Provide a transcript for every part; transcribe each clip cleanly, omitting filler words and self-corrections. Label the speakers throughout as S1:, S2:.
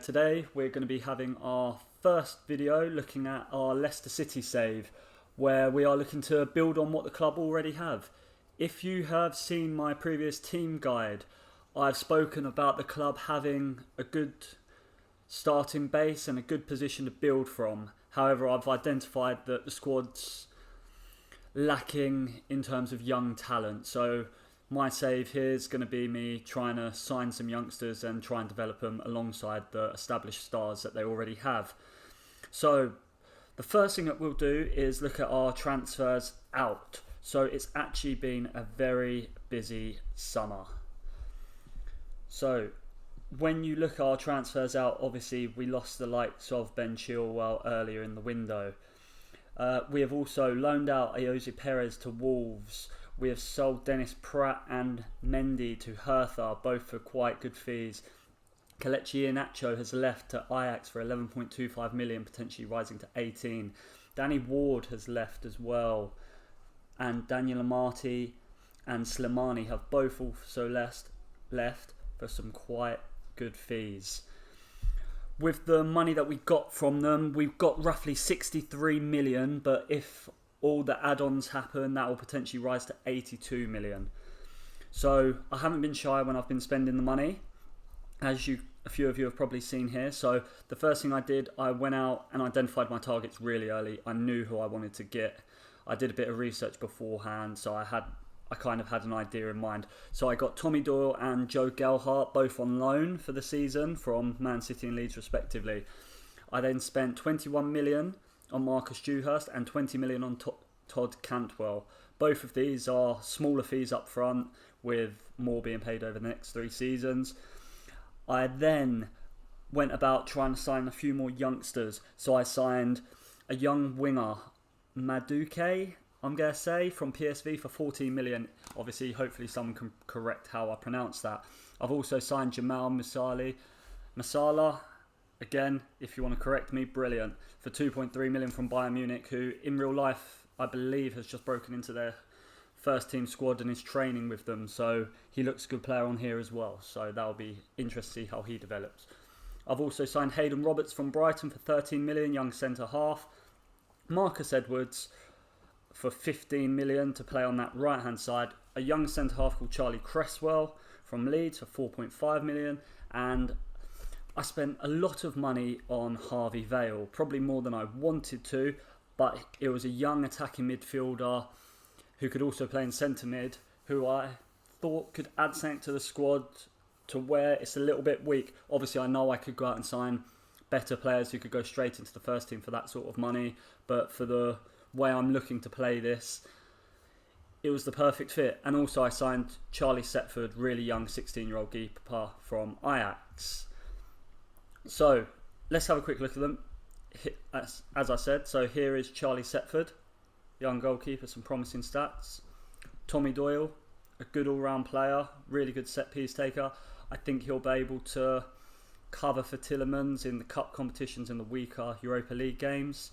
S1: Today we're going to be having our first video looking at our Leicester City save, where we are looking to build on what the club already have. If you have seen my previous team guide, I've spoken about the club having a good starting base and a good position to build from. However, I've identified that the squad's lacking in terms of young talent. So my save here is going to be me trying to sign some youngsters and try and develop them alongside the established stars that they already have. So the first thing that we'll do is look at our transfers out. So it's actually been a very busy summer. So when you look at our transfers out, obviously we lost the likes of Ben Chilwell earlier in the window. We have also loaned out Ayoze Perez to Wolves. We have sold Dennis Pratt and Mendy to Hertha, both for quite good fees. Kelechi Iheanacho has left to Ajax for 11.25 million, potentially rising to 18. Danny Ward has left as well. And Daniel Amati and Slimani have both also left for some quite good fees. With the money that we got from them, we've got roughly 63 million, but if all the add-ons happen, that will potentially rise to 82 million. So I haven't been shy when I've been spending the money, as a few of you have probably seen here. So the first thing I did, I went out and identified my targets really early. I knew who I wanted to get. I did a bit of research beforehand, so I kind of had an idea in mind. So I got Tommy Doyle and Joe Gelhardt, both on loan for the season from Man City and Leeds respectively. I then spent 21 million on Marcus Dewhurst and 20 million on Todd Cantwell. Both of these are smaller fees up front, with more being paid over the next 3 seasons. I then went about trying to sign a few more youngsters. So I signed a young winger, Madueke, I'm going to say, from PSV for 14 million. Obviously, hopefully someone can correct how I pronounce that. I've also signed Jamal Masala, again, if you want to correct me, brilliant, for 2.3 million from Bayern Munich, who in real life, I believe, has just broken into their first team squad and is training with them. So he looks a good player on here as well. So that'll be interesting to see how he develops. I've also signed Hayden Roberts from Brighton for 13 million, young centre half. Marcus Edwards for 15 million to play on that right hand side. A young centre half called Charlie Cresswell from Leeds for 4.5 million. And I spent a lot of money on Harvey Vale, probably more than I wanted to, but it was a young attacking midfielder who could also play in centre mid, who I thought could add something to the squad to where it's a little bit weak. Obviously, I know I could go out and sign better players who could go straight into the first team for that sort of money, but for the way I'm looking to play this, it was the perfect fit. And also I signed Charlie Setford, really young 16-year-old keeper from Ajax. So let's have a quick look at them. As I said, so here is Charlie Setford, young goalkeeper, some promising stats. Tommy Doyle, a good all-round player, really good set-piece taker. I think he'll be able to cover for Tielemans in the cup competitions and the weaker Europa League games.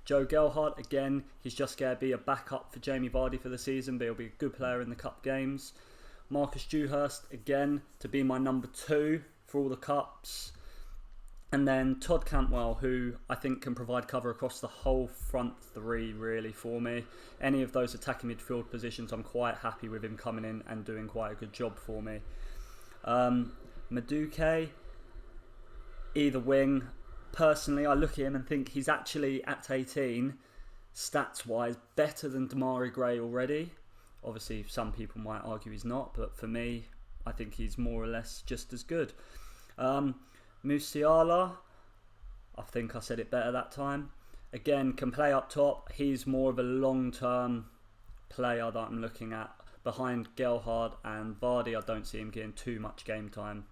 S1: Joe Gelhardt, again, he's just going to be a backup for Jamie Vardy for the season, but he'll be a good player in the cup games. Marcus Dewhurst, again, to be my number 2 for all the cups. And then Todd Cantwell, who I think can provide cover across the whole front 3 really for me. Any of those attacking midfield positions, I'm quite happy with him coming in and doing quite a good job for me. Madueke, either wing. Personally, I look at him and think he's actually, at 18, stats-wise, better than Damari Gray already. Obviously, some people might argue he's not, but for me, I think he's more or less just as good. Musiala, I think I said it better that time. Again, can play up top. He's more of a long-term player that I'm looking at. Behind Gelhardt and Vardy, I don't see him getting too much game time.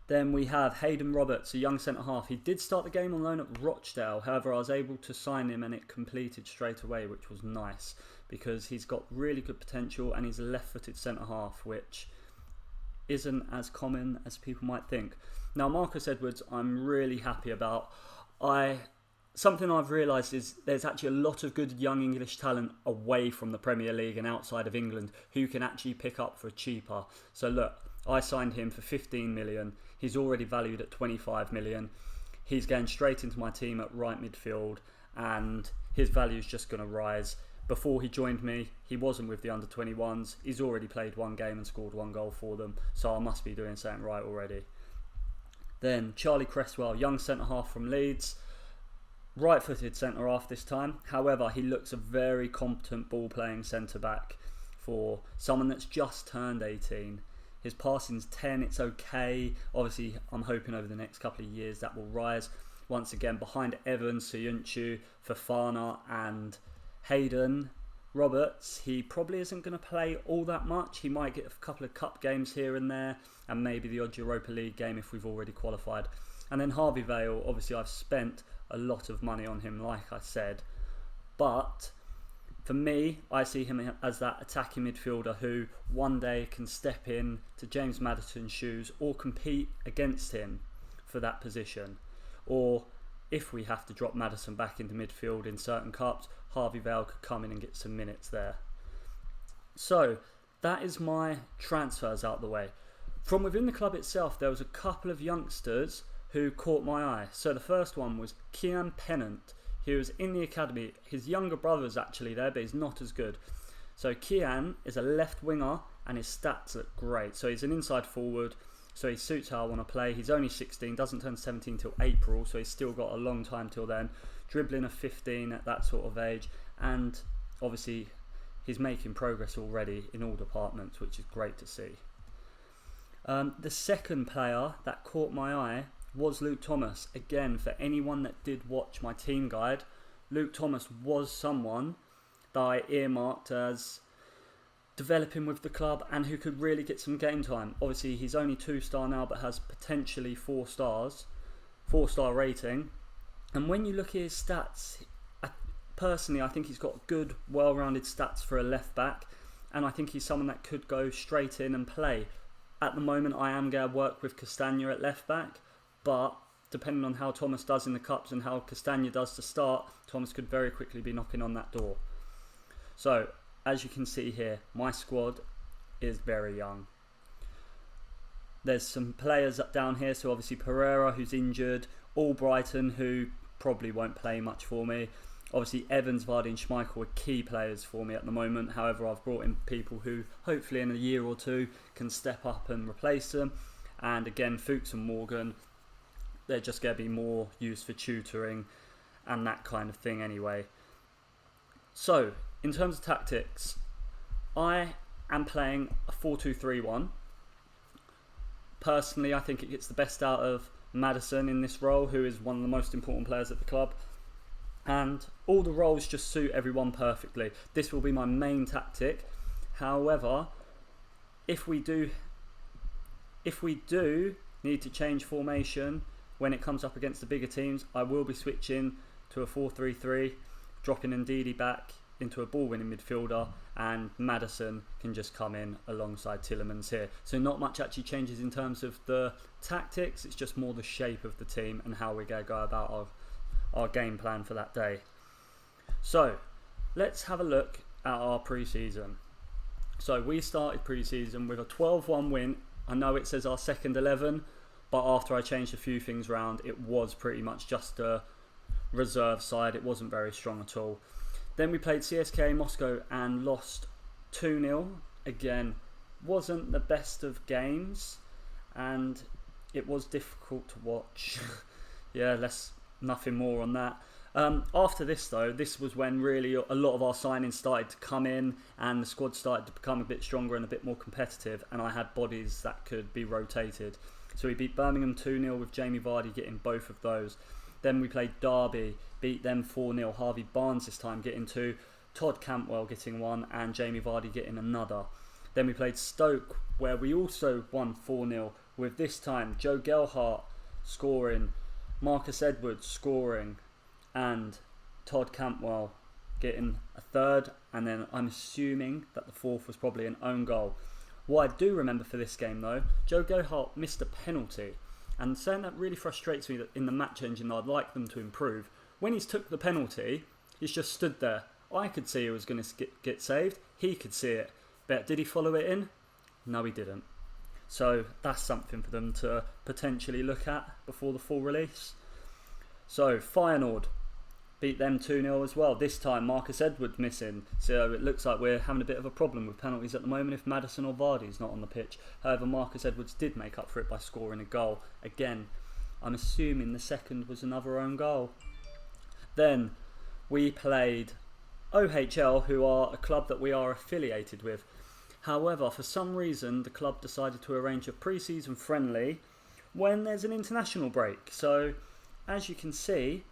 S1: Then we have Hayden Roberts, a young centre-half. He did start the game on loan at Rochdale. However, I was able to sign him and it completed straight away, which was nice because he's got really good potential and he's a left-footed centre-half, which isn't as common as people might think. Now, Marcus Edwards, I'm really happy about. Something I've realised is there's actually a lot of good young English talent away from the Premier League and outside of England who can actually pick up for cheaper. So look, I signed him for 15 million. He's already valued at 25 million. He's going straight into my team at right midfield, and his value is just going to rise. Before he joined me, he wasn't with the under-21s. He's already played one game and scored one goal for them, so I must be doing something right already. Then Charlie Cresswell, young centre-half from Leeds. Right-footed centre-half this time. However, he looks a very competent ball-playing centre-back for someone that's just turned 18. His passing's 10, it's okay. Obviously, I'm hoping over the next couple of years that will rise. Once again, behind Evans, Soyuncu, Fofana and Hayden Roberts, he probably isn't going to play all that much. He might get a couple of cup games here and there, and maybe the odd Europa League game if we've already qualified. And then Harvey Vale, obviously I've spent a lot of money on him, like I said. But for me, I see him as that attacking midfielder who one day can step in to James Maddison's shoes or compete against him for that position. Or if we have to drop Maddison back into midfield in certain cups, Harvey Vale could come in and get some minutes there. So that is my transfers out the way. From within the club itself, there was a couple of youngsters who caught my eye. So the first one was Kian Pennant. He was in the academy. His younger brother's actually there, but he's not as good. So Kian is a left winger and his stats look great. So he's an inside forward, so he suits how I want to play. He's only 16, doesn't turn 17 till April, so he's still got a long time till then. Dribbling of 15 at that sort of age, and obviously he's making progress already in all departments, which is great to see. The second player that caught my eye was Luke Thomas. Again, for anyone that did watch my team guide, Luke Thomas was someone that I earmarked as developing with the club and who could really get some game time. Obviously, he's only 2-star now, but has potentially 4 stars, 4-star rating. And when you look at his stats, personally, I think he's got good, well-rounded stats for a left back, and I think he's someone that could go straight in and play. At the moment, I am going to work with Castagna at left back, but depending on how Thomas does in the cups and how Castagna does to start, Thomas could very quickly be knocking on that door. So, as you can see here, my squad is very young. There's some players up down here, so obviously Pereira, who's injured, Albrighton, who probably won't play much for me. Obviously Evans, Vardy and Schmeichel are key players for me at the moment. However, I've brought in people who hopefully in a year or two can step up and replace them. And again, Fuchs and Morgan, they're just going to be more used for tutoring and that kind of thing anyway. So, in terms of tactics, I am playing a 4-2-3-1. Personally, I think it gets the best out of Maddison in this role, who is one of the most important players at the club. And all the roles just suit everyone perfectly. This will be my main tactic. However, if we do need to change formation when it comes up against the bigger teams, I will be switching to a 4-3-3, dropping Ndidi back into a ball-winning midfielder, and Maddison can just come in alongside Tielemans here. So not much actually changes in terms of the tactics, it's just more the shape of the team and how we're going to go about our game plan for that day. So let's have a look at our pre-season. So we started pre-season with a 12-1 win. I know it says our second 11, but after I changed a few things around, it was pretty much just a reserve side. It wasn't very strong at all. Then we played CSKA Moscow and lost 2-0. Again, wasn't the best of games, and it was difficult to watch. Yeah, nothing more on that. After this though, this was when really a lot of our signings started to come in and the squad started to become a bit stronger and a bit more competitive, and I had bodies that could be rotated. So we beat Birmingham 2-0 with Jamie Vardy getting both of those. Then we played Derby, beat them 4-0, Harvey Barnes this time getting 2, Todd Cantwell getting 1 and Jamie Vardy getting another. Then we played Stoke, where we also won 4-0 with this time Joe Gelhardt scoring, Marcus Edwards scoring and Todd Cantwell getting a third, and then I'm assuming that the fourth was probably an own goal. What I do remember for this game though, Joe Gelhardt missed a penalty, and saying that really frustrates me that in the match engine I'd like them to improve. When he's took the penalty, he's just stood there. I could see he was going to get saved, he could see it, but did he follow it in? No, he didn't. So that's something for them to potentially look at before the full release. So Feyenoord beat them 2-0 as well. This time Marcus Edwards missing, so it looks like we're having a bit of a problem with penalties at the moment if Maddison or Vardy's not on the pitch. However, Marcus Edwards did make up for it by scoring a goal. Again, I'm assuming the second was another own goal. Then we played OHL, who are a club that we are affiliated with. However, for some reason the club decided to arrange a pre-season friendly when there's an international break. So as you can see,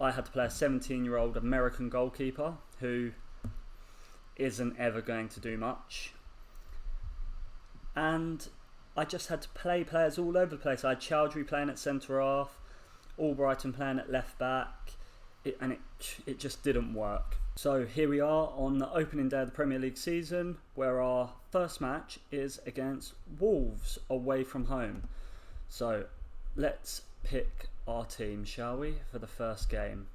S1: I had to play a 17-year-old American goalkeeper who isn't ever going to do much. And I just had to play players all over the place. I had Chowdhury playing at centre-half, Albrighton playing at left-back, and it just didn't work. So here we are on the opening day of the Premier League season, where our first match is against Wolves away from home. So let's pick our team, shall we, for the first game.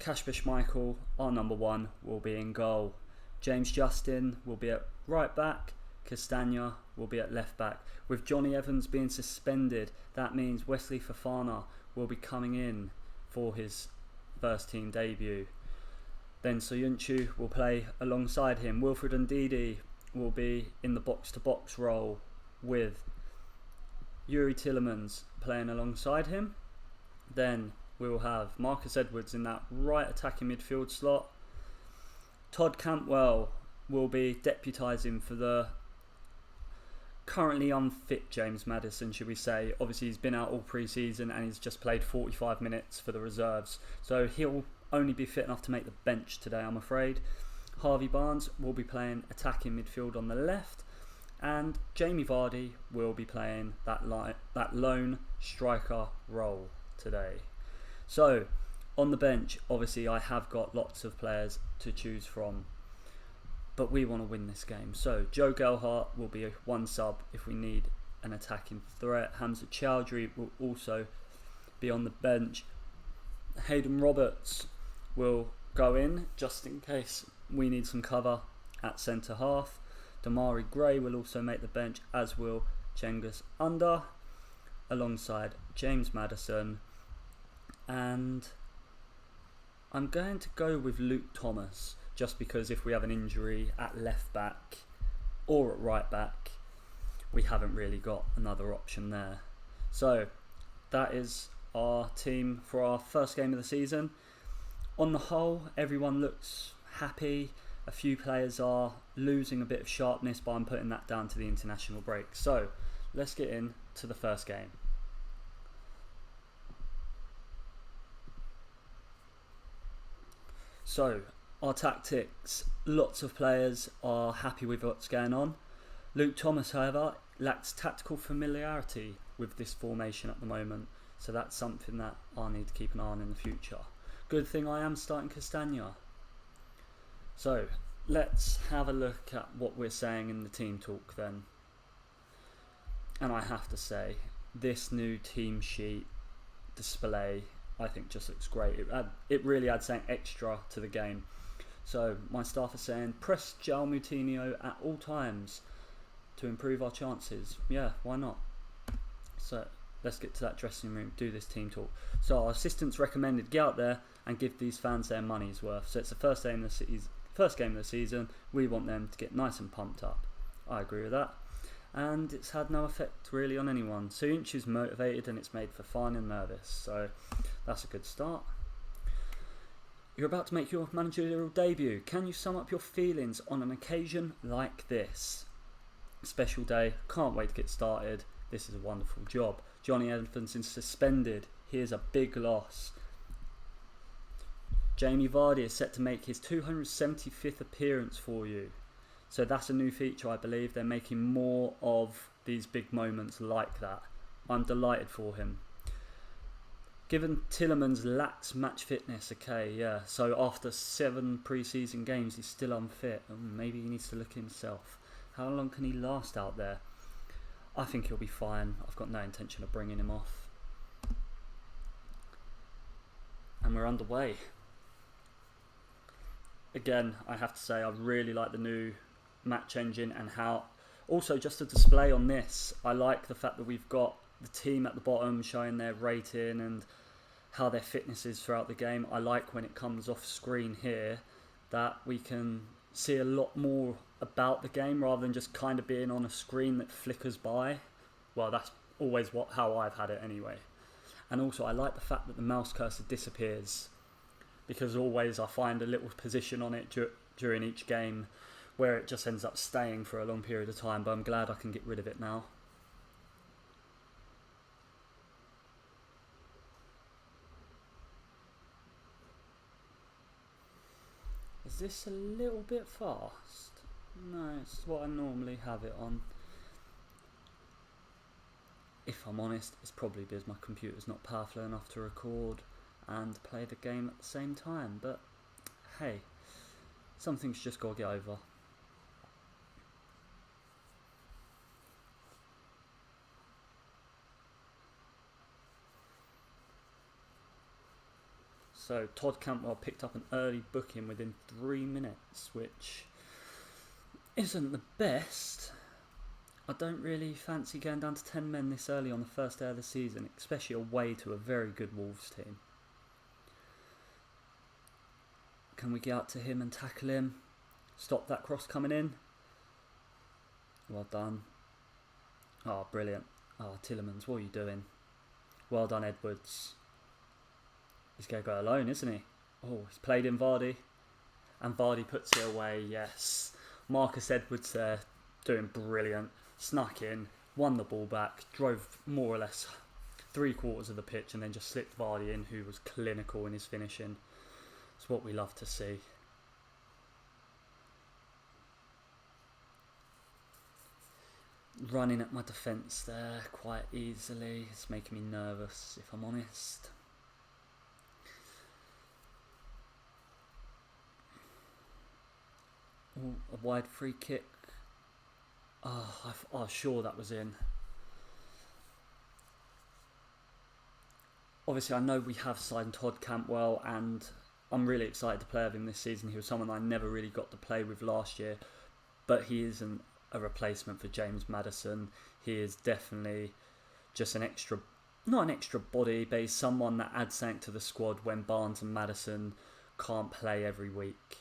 S1: Kasper Schmeichel, our number one, will be in goal. James Justin will be at right back. Castagna will be at left back. With Johnny Evans being suspended, that means Wesley Fofana will be coming in for his first team debut. Then Soyuncu will play alongside him. Wilfred Ndidi will be in the box-to-box role with Yuri Tillemans playing alongside him. Then we will have Marcus Edwards in that right attacking midfield slot. Todd Cantwell will be deputising for the currently unfit James Maddison, should we say. Obviously he's been out all pre-season and he's just played 45 minutes for the reserves, so he'll only be fit enough to make the bench today, I'm afraid. Harvey Barnes will be playing attacking midfield on the left, and Jamie Vardy will be playing that lone striker role today. So on the bench, obviously I have got lots of players to choose from, but we want to win this game. So Joe Gelhardt will be one sub if we need an attacking threat. Hamza Chowdhury will also be on the bench. Hayden Roberts will go in just in case we need some cover at centre half. Damari Gray will also make the bench, as will Cengiz Under, alongside James Maddison. And I'm going to go with Luke Thomas, just because if we have an injury at left back or at right back, we haven't really got another option there. So that is our team for our first game of the season. On the whole, everyone looks happy. A few players are losing a bit of sharpness, but I'm putting that down to the international break. So let's get into the first game. So our tactics, lots of players are happy with what's going on. Luke Thomas, however, lacks tactical familiarity with this formation at the moment, so that's something that I'll need to keep an eye on in the future. Good thing I am starting Castagna. So let's have a look at what we're saying in the team talk then. And I have to say, this new team sheet display I think just looks great. It really adds something extra to the game. So my staff are saying press João Moutinho at all times to improve our chances. Yeah, why not? So let's get to that dressing room, do this team talk. So our assistants recommended get out there and give these fans their money's worth. So it's the first game of the season. We want them to get nice and pumped up. I agree with that. And it's had no effect really on anyone. Soyuncu's motivated and it's made Fofana nervous. So that's a good start. You're about to make your managerial debut. Can you sum up your feelings on an occasion like this? Special day. Can't wait to get started. This is a wonderful job. Johnny Evans is suspended. Here's a big loss. Jamie Vardy is set to make his 275th appearance for you. So that's a new feature, I believe. They're making more of these big moments like that. I'm delighted for him. Given Tillemans lacks match fitness, okay, yeah. So after 7 pre-season games, he's still unfit. Maybe he needs to look at himself. How long can he last out there? I think he'll be fine. I've got no intention of bringing him off. And we're underway. Again, I have to say I really like the new match engine and how Also, just a display on this, I like the fact that we've got the team at the bottom showing their rating and how their fitness is throughout the game. I like when it comes off screen here that we can see a lot more about the game rather than just kind of being on a screen that flickers by. Well, that's always how I've had it anyway. And also I like the fact that the mouse cursor disappears, because always I find a little position on it during each game where it just ends up staying for a long period of time, but I'm glad I can get rid of it now. Is this a little bit fast? No, it's what I normally have it on. If I'm honest, it's probably because my computer's not powerful enough to record and play the game at the same time, but hey, some things just gotta get over. So Todd Cantwell picked up an early booking within 3 minutes, which isn't the best. I don't really fancy going down to 10 men this early on the first day of the season, especially away to a very good Wolves team. Can we get out to him and tackle him? Stop that cross coming in. Well done. Oh, brilliant. Oh, Tillemans, what are you doing? Well done, Edwards. He's going to go alone, isn't he? Oh, he's played in Vardy. And Vardy puts it away, yes. Marcus Edwards there, doing brilliant. Snuck in, won the ball back, drove more or less 3/4 of the pitch and then just slipped Vardy in, who was clinical in his finishing. It's what we love to see. Running at my defence there quite easily. It's making me nervous, if I'm honest. Ooh, a wide free kick. Oh, I was sure that was in. Obviously, I know we have signed Todd Cantwell, and I'm really excited to play with him this season. He was someone I never really got to play with last year, but he isn't a replacement for James Maddison. He is definitely just an extra, not an extra body, but he's someone that adds something to the squad when Barnes and Maddison can't play every week.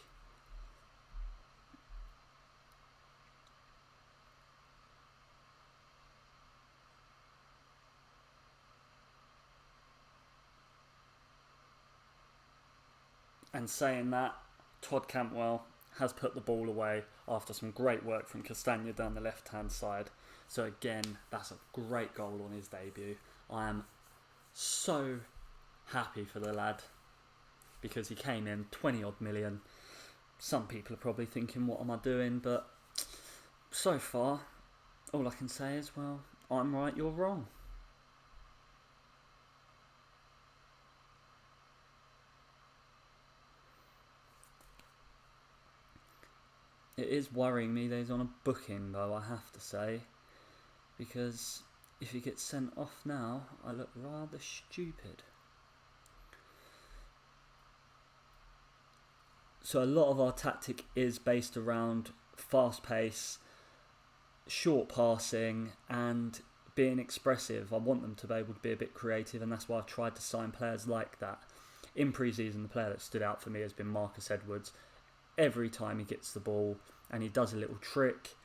S1: And saying that, Todd Cantwell has put the ball away after some great work from Castagna down the left-hand side. So again, that's a great goal on his debut. I am so happy for the lad because he came in 20 odd million. Some people are probably thinking, what am I doing? But so far, all I can say is, well, I'm right, you're wrong. It is worrying me that he's on a booking, though, I have to say, because if he gets sent off now, I look rather stupid. So a lot of our tactic is based around fast pace, short passing, and being expressive. I want them to be able to be a bit creative, and that's why I've tried to sign players like that. In pre-season, the player that stood out for me has been Marcus Edwards. Every time he gets the ball and he does a little trick,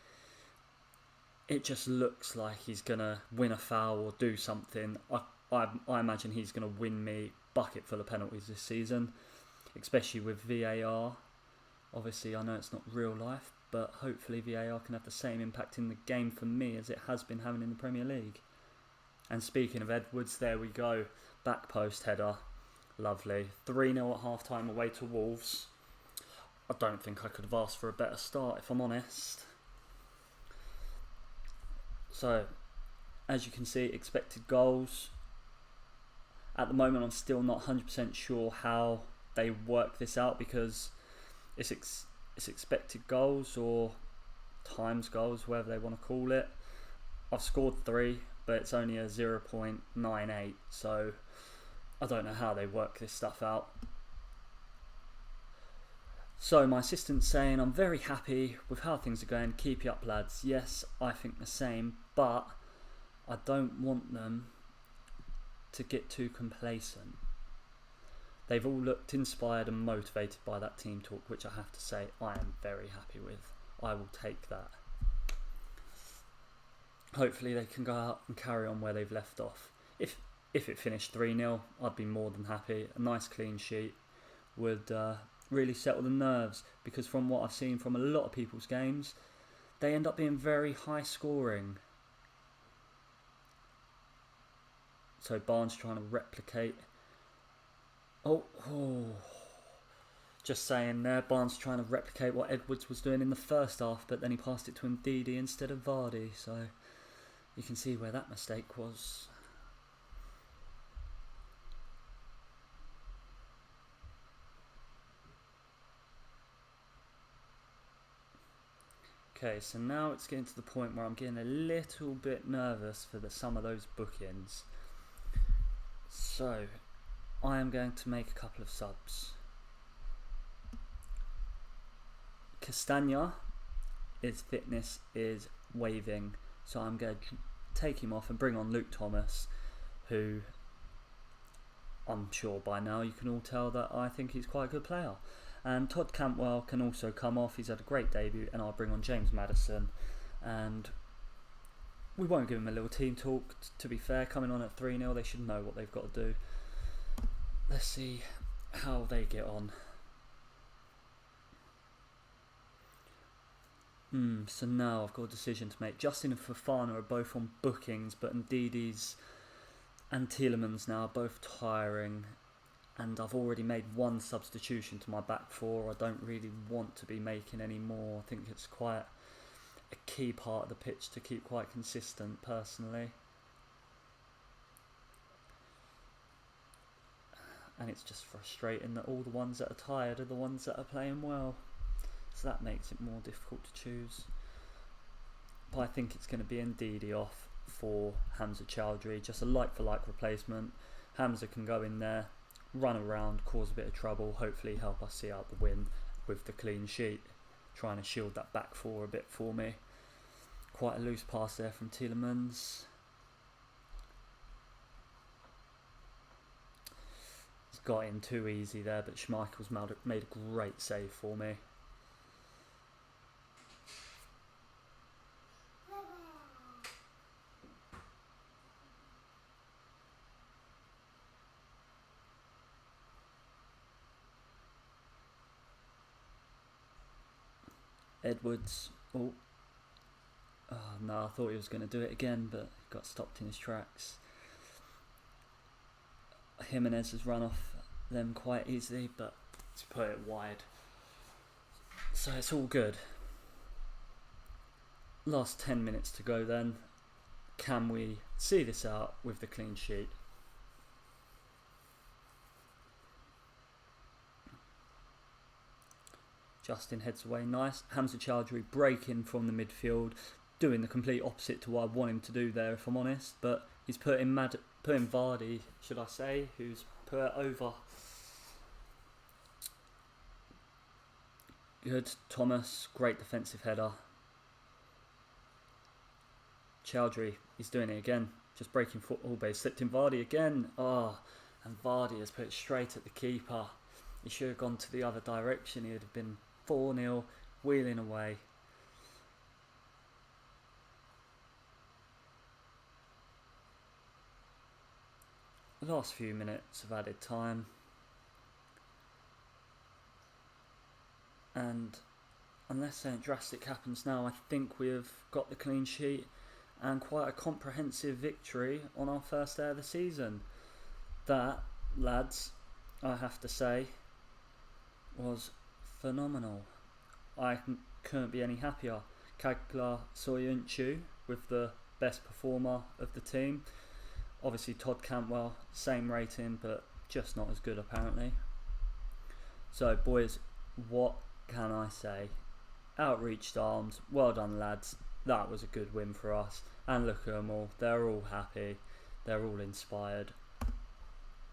S1: it just looks like he's going to win a foul or do something. I imagine he's going to win me bucket full of penalties this season, especially with VAR. Obviously, I know it's not real life, but hopefully VAR can have the same impact in the game for me as it has been having in the Premier League. And speaking of Edwards, there we go. Back post header. Lovely. 3-0 at half-time away to Wolves. I don't think I could have asked for a better start, if I'm honest. So, as you can see, expected goals. At the moment, I'm still not 100% sure how they work this out because it's expected goals or times goals, whatever they want to call it. I've scored 3, but it's only a 0.98, so I don't know how they work this stuff out. So my assistant's saying, I'm very happy with how things are going, keep you up lads. Yes, I think the same, but I don't want them to get too complacent. They've all looked inspired and motivated by that team talk, which I have to say I am very happy with. I will take that. Hopefully they can go out and carry on where they've left off. If it finished 3-0, I'd be more than happy. A nice clean sheet would really settle the nerves, because from what I've seen from a lot of people's games, they end up being very high scoring. So Barnes trying to replicate. Oh, just saying there, Barnes trying to replicate what Edwards was doing in the first half, but then he passed it to Ndidi instead of Vardy, so you can see where that mistake was. Okay, so now it's getting to the point where I'm getting a little bit nervous for some of those bookings. So I am going to make a couple of subs. Castagna, his fitness is waving, so I'm going to take him off and bring on Luke Thomas, who I'm sure by now you can all tell that I think he's quite a good player. And Todd Cantwell can also come off, he's had a great debut, and I'll bring on James Maddison. And we won't give him a little team talk, to be fair, coming on at 3-0, they should know what they've got to do. Let's see how they get on. So now I've got a decision to make. Justin and Fofana are both on bookings, but Ndidi's and Tielemans now are both tiring. And I've already made one substitution to my back four. I don't really want to be making any more. I think it's quite a key part of the pitch to keep quite consistent, personally. And it's just frustrating that all the ones that are tired are the ones that are playing well. So that makes it more difficult to choose. But I think it's going to be Ndidi off for Hamza Chowdhury. Just a like-for-like replacement. Hamza can go in there, run around, cause a bit of trouble, hopefully help us see out the win with the clean sheet. Trying to shield that back four a bit for me. Quite a loose pass there from Tielemans. It's got in too easy there, but Schmeichel's made a great save for me. Edwards, no, I thought he was going to do it again, but got stopped in his tracks. Jimenez has run off them quite easily, but he's put it wide. So it's all good. Last 10 minutes to go then. Can we see this out with the clean sheet? Justin heads away, nice. Hamza Chowdhury breaking from the midfield, doing the complete opposite to what I want him to do there, if I'm honest. But he's putting Vardy, should I say, who's put it over. Good. Thomas, great defensive header. Chowdhury, he's doing it again. Just breaking football base. Slipped in Vardy again. And Vardy has put it straight at the keeper. He should have gone to the other direction. He would have been 4-0, wheeling away. The last few minutes of added time. And unless something drastic happens now, I think we have got the clean sheet and quite a comprehensive victory on our first day of the season. That, lads, I have to say, was phenomenal. I couldn't be any happier. Kagla Soyuncu with the best performer of the team. Obviously Todd Cantwell, same rating, but just not as good apparently. So boys, what can I say? Outreached arms, well done lads. That was a good win for us. And look at them all, they're all happy, they're all inspired.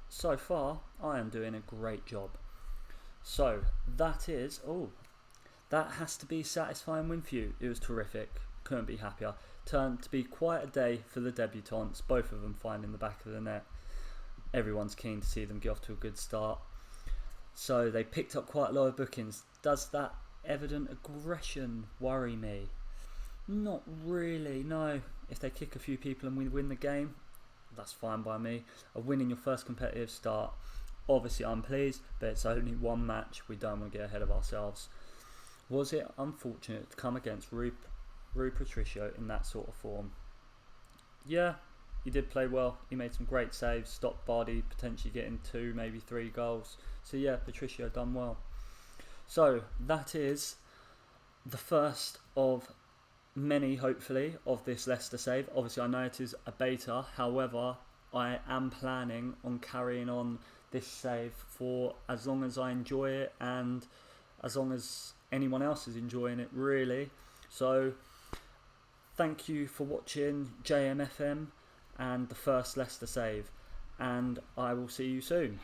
S1: So far, I am doing a great job. So that has to be a satisfying win for you. It was terrific. Couldn't be happier. Turned to be quite a day for the debutants, both of them finding the back of the net. Everyone's keen to see them get off to a good start. So they picked up quite a lot of bookings. Does that evident aggression worry me? Not really, no. If they kick a few people and we win the game, that's fine by me. A win in your first competitive start, obviously I'm pleased, but it's only one match. We don't want to get ahead of ourselves. Was it unfortunate to come against Rui Patricio in that sort of form? Yeah, he did play well. He made some great saves, stopped Bardi potentially getting 2, maybe 3 goals. So yeah, Patricio done well. So that is the first of many, hopefully, of this Leicester save. Obviously I know it is a beta, however I am planning on carrying on this save for as long as I enjoy it and as long as anyone else is enjoying it, really. So thank you for watching JMFM and the first Leicester save, and I will see you soon.